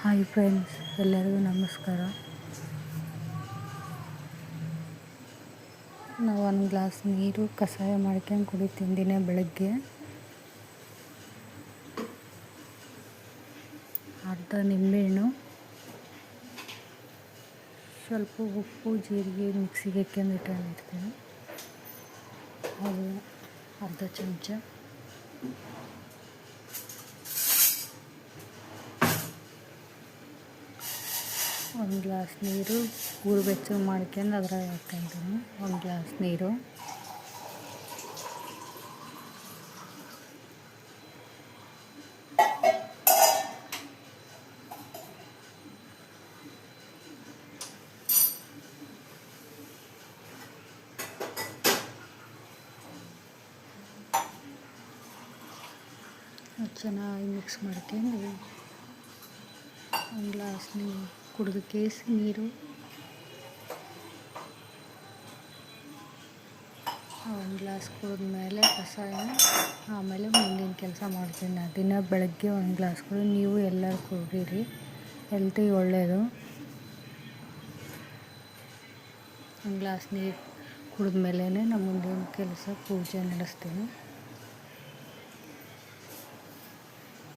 Hi friends, ಎಲ್ಲರಿಗೂ ನಮಸ್ಕಾರ. ನಾವು ಒಂದು ಗ್ಲಾಸ್ ನೀರು ಕಷಾಯ ಮಾಡ್ಕೊಂಡು ಕುಡಿತೀನಿ ದಿನ ಬೆಳಗ್ಗೆ. ಅರ್ಧ ನಿಂಬೆಹಣ್ಣು, ಸ್ವಲ್ಪ ಉಪ್ಪು, ಜೀರಿಗೆ ಮಿಕ್ಸಿಗೆ ಹಾಕ್ಕೊಂಡು ಇಟ್ಕೊಂಡಿರ್ತೀನಿ. ಅದು ಅರ್ಧ ಚಮಚ. ಒಂದು ಗ್ಲಾಸ್ ನೀರು ಬೆಚ್ಚಗೆ ಮಾಡ್ಕೊಂಡು ಅದ್ರಾಗ ಹಾಕ್ಕೊಂತೀನಿ. ಒಂದು ಗ್ಲಾಸ್ ನೀರು, ಚೆನ್ನಾಗಿ ಮಿಕ್ಸ್ ಮಾಡ್ಕೊಂಡು ಒಂದು ಗ್ಲಾಸ್ ನೀರು ಕುಡಿದು ಕೇಸಿ ನೀರು ಒಂದು ಗ್ಲಾಸ್ ಕುಡಿದ್ಮೇಲೆ ಕಷಾಯ, ಆಮೇಲೆ ಮುಂದಿನ ಕೆಲಸ ಮಾಡ್ತೀನಿ. ನಾನು ದಿನ ಬೆಳಗ್ಗೆ ಒಂದು ಗ್ಲಾಸ್ ಕುಡಿದು ನೀವು ಎಲ್ಲರೂ ಕುಡೀರಿ, ಹೆಲ್ತಿಗೆ ಒಳ್ಳೆಯದು. ಒಂದು ಗ್ಲಾಸ್ ನೀರು ಕುಡಿದ್ಮೇಲೆ ನಮ್ಮ ಮುಂದಿನ ಕೆಲಸ ಪೂಜೆ ನಡೆಸ್ತೀನಿ.